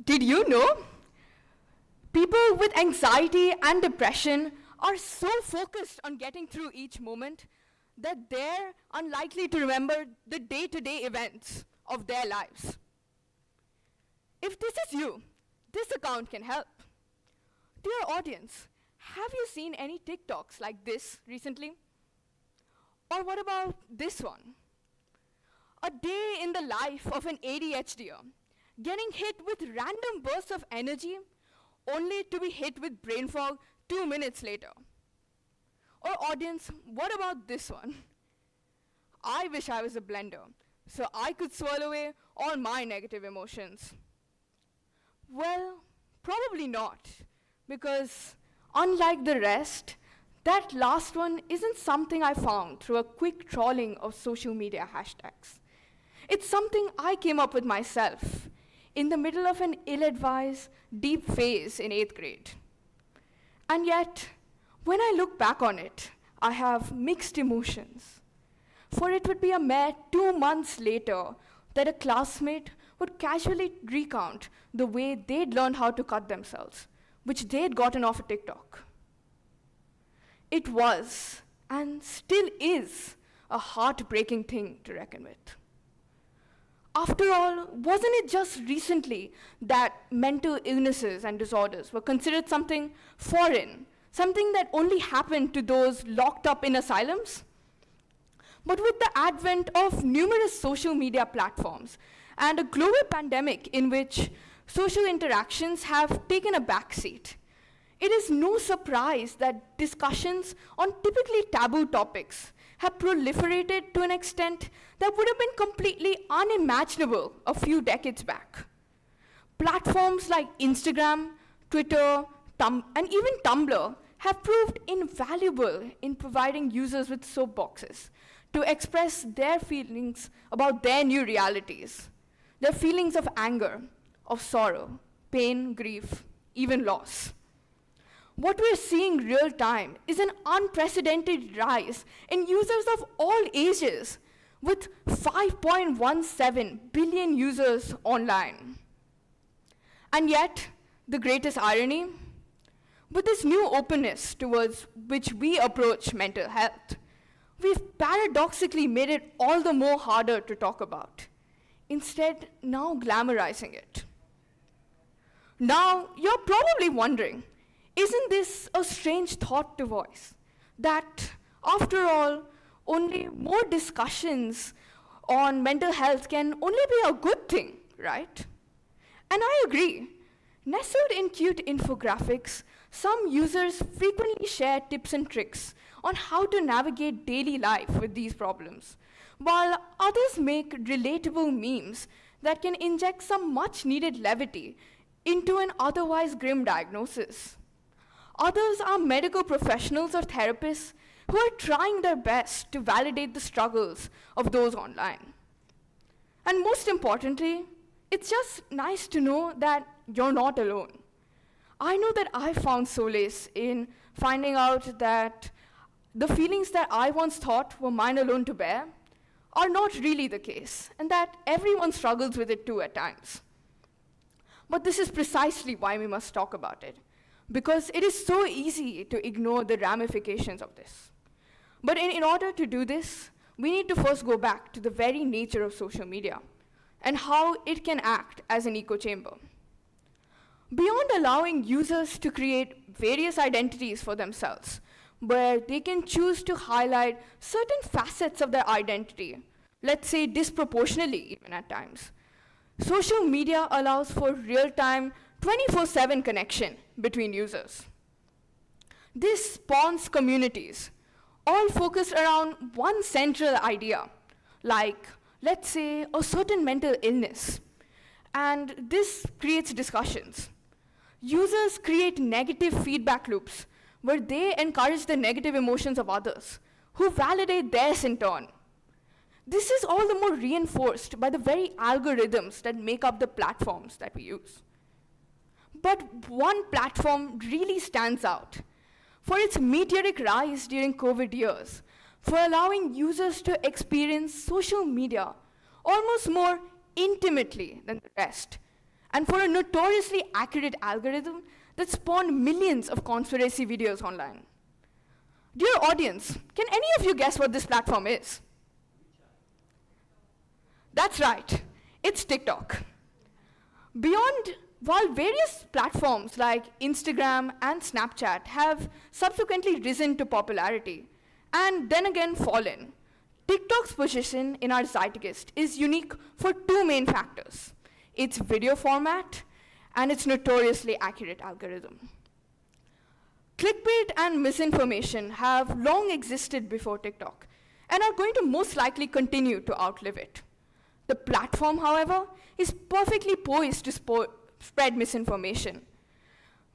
Did you know people with anxiety and depression are so focused on getting through each moment that they're unlikely to remember the day-to-day events of their lives? If this is you, this account can help. Dear audience, have you seen any TikToks like this recently? Or what about this one? A day in the life of an ADHDer, getting hit with random bursts of energy only to be hit with brain fog 2 minutes later. Or audience, what about this one? I wish I was a blender, so I could swallow away all my negative emotions. Well, probably not, because unlike the rest, that last one isn't something I found through a quick trawling of social media hashtags. It's something I came up with myself in the middle of an ill-advised, deep phase in 8th grade. And yet, when I look back on it, I have mixed emotions. For it would be a mere 2 months later that a classmate would casually recount the way they'd learned how to cut themselves, which they'd gotten off a TikTok. It was, and still is, a heartbreaking thing to reckon with. After all, wasn't it just recently that mental illnesses and disorders were considered something foreign, something that only happened to those locked up in asylums? But with the advent of numerous social media platforms and a global pandemic in which social interactions have taken a backseat, it is no surprise that discussions on typically taboo topics have proliferated to an extent that would have been completely unimaginable a few decades back. Platforms like Instagram, Twitter, and even Tumblr have proved invaluable in providing users with soapboxes to express their feelings about their new realities, their feelings of anger, of sorrow, pain, grief, even loss. What we're seeing real time is an unprecedented rise in users of all ages, with 5.17 billion users online. And yet, the greatest irony, with this new openness towards which we approach mental health, we've paradoxically made it all the more harder to talk about, instead now glamorizing it. Now, you're probably wondering, isn't this a strange thought to voice? That, after all, only more discussions on mental health can only be a good thing, right? And I agree. Nestled in cute infographics, some users frequently share tips and tricks on how to navigate daily life with these problems, while others make relatable memes that can inject some much-needed levity into an otherwise grim diagnosis. Others are medical professionals or therapists who are trying their best to validate the struggles of those online. And most importantly, it's just nice to know that you're not alone. I know that I found solace in finding out that the feelings that I once thought were mine alone to bear are not really the case, and that everyone struggles with it too at times. But this is precisely why we must talk about it, because it is so easy to ignore the ramifications of this. But in order to do this, we need to first go back to the very nature of social media and how it can act as an echo chamber. Beyond allowing users to create various identities for themselves, where they can choose to highlight certain facets of their identity, let's say disproportionately even at times, social media allows for real-time 24/7 connection between users. This spawns communities, all focused around one central idea, like, let's say, a certain mental illness. And this creates discussions. Users create negative feedback loops where they encourage the negative emotions of others, who validate theirs in turn. This is all the more reinforced by the very algorithms that make up the platforms that we use. But one platform really stands out for its meteoric rise during COVID years, for allowing users to experience social media almost more intimately than the rest, and for a notoriously accurate algorithm that spawned millions of conspiracy videos online. Dear audience, can any of you guess what this platform is? That's right, it's TikTok. While various platforms like Instagram and Snapchat have subsequently risen to popularity and then again fallen, TikTok's position in our zeitgeist is unique for two main factors: its video format and its notoriously accurate algorithm. Clickbait and misinformation have long existed before TikTok and are going to most likely continue to outlive it. The platform, however, is perfectly poised to spread misinformation.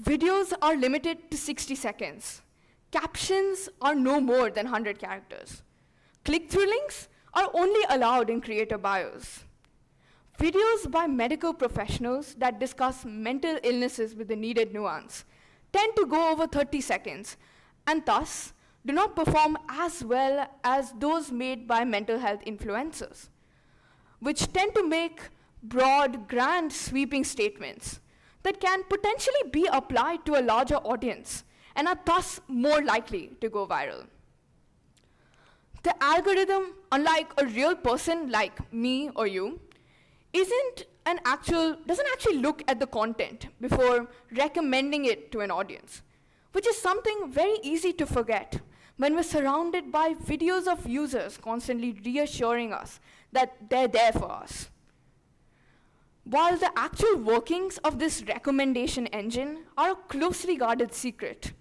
Videos are limited to 60 seconds. Captions are no more than 100 characters. Click-through links are only allowed in creator bios. Videos by medical professionals that discuss mental illnesses with the needed nuance tend to go over 30 seconds and thus do not perform as well as those made by mental health influencers, which tend to make broad, grand, sweeping statements that can potentially be applied to a larger audience and are thus more likely to go viral. The algorithm, unlike a real person like me or you, doesn't actually look at the content before recommending it to an audience, which is something very easy to forget when we're surrounded by videos of users constantly reassuring us that they're there for us. While the actual workings of this recommendation engine are a closely guarded secret,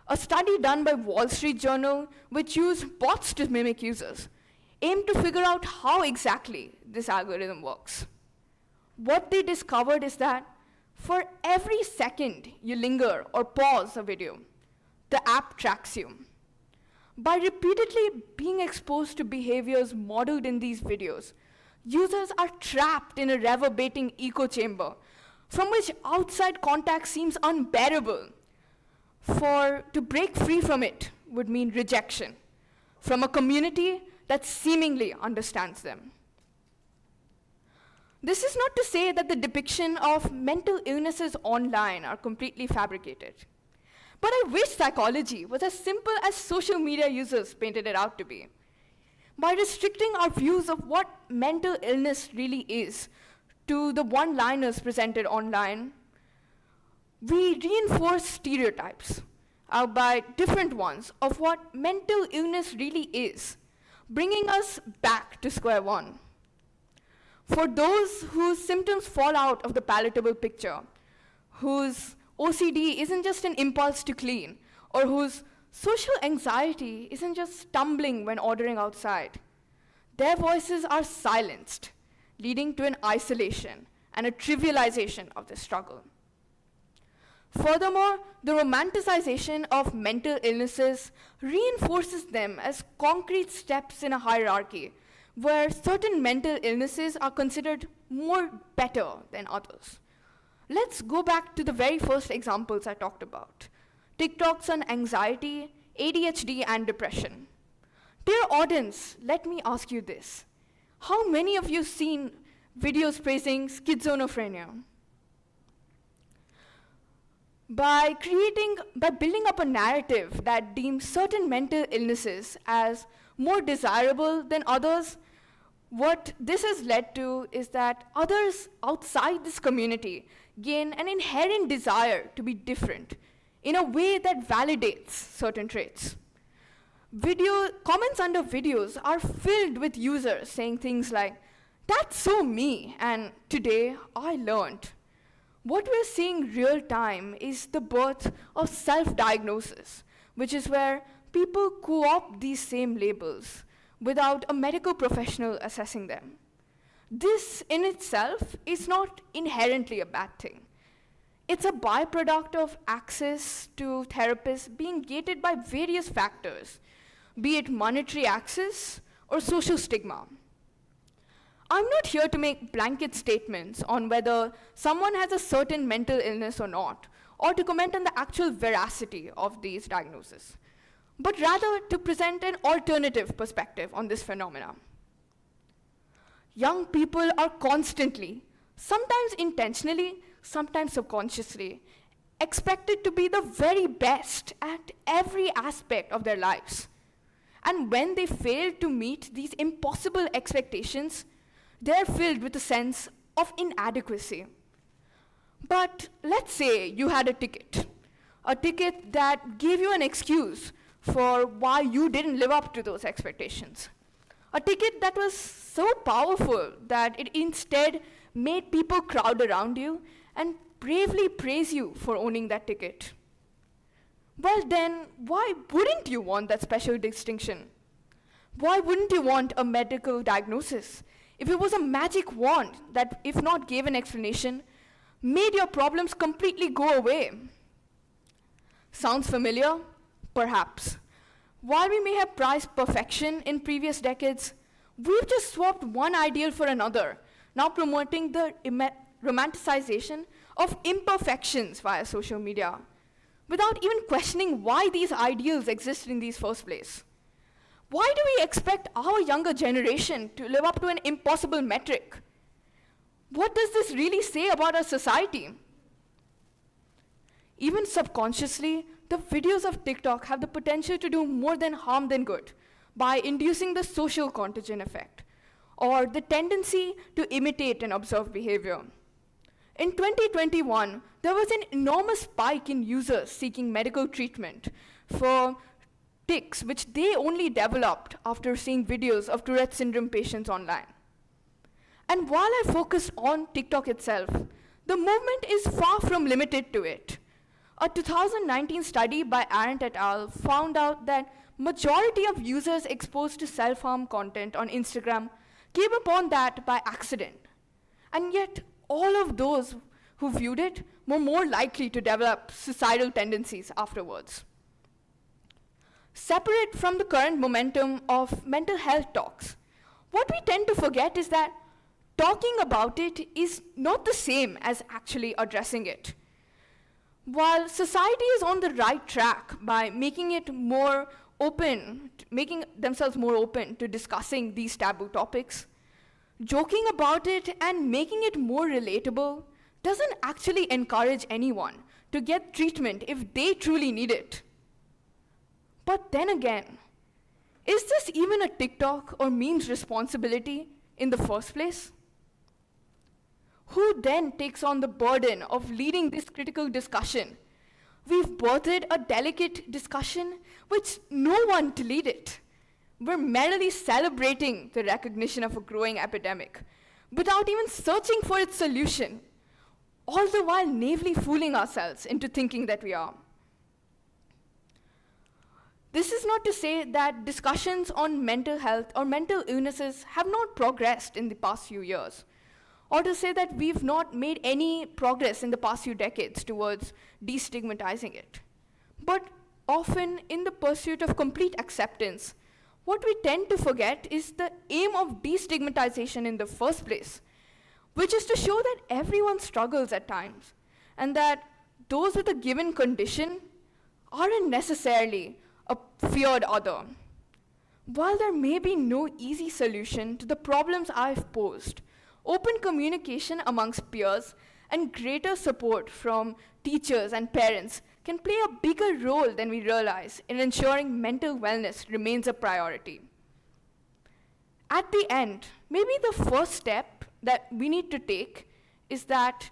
a study done by Wall Street Journal, which used bots to mimic users, aimed to figure out how exactly this algorithm works. What they discovered is that for every second you linger or pause a video, the app tracks you. By repeatedly being exposed to behaviors modeled in these videos, users are trapped in a reverberating echo chamber from which outside contact seems unbearable. To break free from it would mean rejection from a community that seemingly understands them. This is not to say that the depiction of mental illnesses online are completely fabricated. But I wish psychology was as simple as social media users painted it out to be. By restricting our views of what mental illness really is to the one-liners presented online, we reinforce stereotypes, albeit different ones, of what mental illness really is, bringing us back to square one. For those whose symptoms fall out of the palatable picture, whose OCD isn't just an impulse to clean, or whose social anxiety isn't just stumbling when ordering outside, their voices are silenced, leading to an isolation and a trivialization of the struggle. Furthermore, the romanticization of mental illnesses reinforces them as concrete steps in a hierarchy where certain mental illnesses are considered better than others. Let's go back to the very first examples I talked about: TikToks on anxiety, ADHD, and depression. Dear audience, let me ask you this. How many of you seen videos praising schizophrenia? By building up a narrative that deems certain mental illnesses as more desirable than others, what this has led to is that others outside this community gain an inherent desire to be different in a way that validates certain traits. Comments under videos are filled with users saying things like, "That's so me," and "Today I learned." What we're seeing real time is the birth of self-diagnosis, which is where people co-opt these same labels without a medical professional assessing them. This in itself is not inherently a bad thing. It's a byproduct of access to therapists being gated by various factors, be it monetary access or social stigma. I'm not here to make blanket statements on whether someone has a certain mental illness or not, or to comment on the actual veracity of these diagnoses, but rather to present an alternative perspective on this phenomenon. young people are constantly, sometimes intentionally, sometimes subconsciously, expected to be the very best at every aspect of their lives. And when they fail to meet these impossible expectations, they're filled with a sense of inadequacy. But let's say you had a ticket that gave you an excuse for why you didn't live up to those expectations. A ticket that was so powerful that it instead made people crowd around you and bravely praise you for owning that ticket. Well then, why wouldn't you want that special distinction? Why wouldn't you want a medical diagnosis if it was a magic wand that, if not gave an explanation, made your problems completely go away? Sounds familiar? Perhaps. While we may have prized perfection in previous decades, we've just swapped one ideal for another, now promoting the romanticization of imperfections via social media, without even questioning why these ideals exist in the first place. Why do we expect our younger generation to live up to an impossible metric? What does this really say about our society? Even subconsciously, the videos of TikTok have the potential to do more than harm than good by inducing the social contagion effect, or the tendency to imitate and observe behavior. In 2021, there was an enormous spike in users seeking medical treatment for tics, which they only developed after seeing videos of Tourette syndrome patients online. And while I focus on TikTok itself, the movement is far from limited to it. A 2019 study by Arendt et al. Found out that majority of users exposed to self-harm content on Instagram came upon that by accident. And yet, all of those who viewed it were more likely to develop suicidal tendencies afterwards. Separate from the current momentum of mental health talks, what we tend to forget is that talking about it is not the same as actually addressing it. While society is on the right track by making themselves more open to discussing these taboo topics, joking about it and making it more relatable doesn't actually encourage anyone to get treatment if they truly need it. But then again, is this even a TikTok or meme's responsibility in the first place? Who then takes on the burden of leading this critical discussion? We've birthed a delicate discussion with no one to lead it. We're merely celebrating the recognition of a growing epidemic without even searching for its solution, all the while naively fooling ourselves into thinking that we are. This is not to say that discussions on mental health or mental illnesses have not progressed in the past few years, or to say that we've not made any progress in the past few decades towards destigmatizing it. But often, in the pursuit of complete acceptance, what we tend to forget is the aim of destigmatization in the first place, which is to show that everyone struggles at times, and that those with a given condition aren't necessarily a feared other. While there may be no easy solution to the problems I've posed, open communication amongst peers and greater support from teachers and parents can play a bigger role than we realize in ensuring mental wellness remains a priority. At the end, maybe the first step that we need to take is that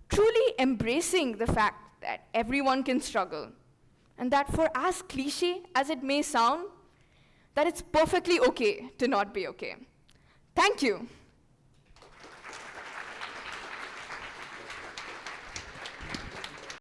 truly embracing the fact that everyone can struggle, and that for as cliche as it may sound, that it's perfectly okay to not be okay. Thank you.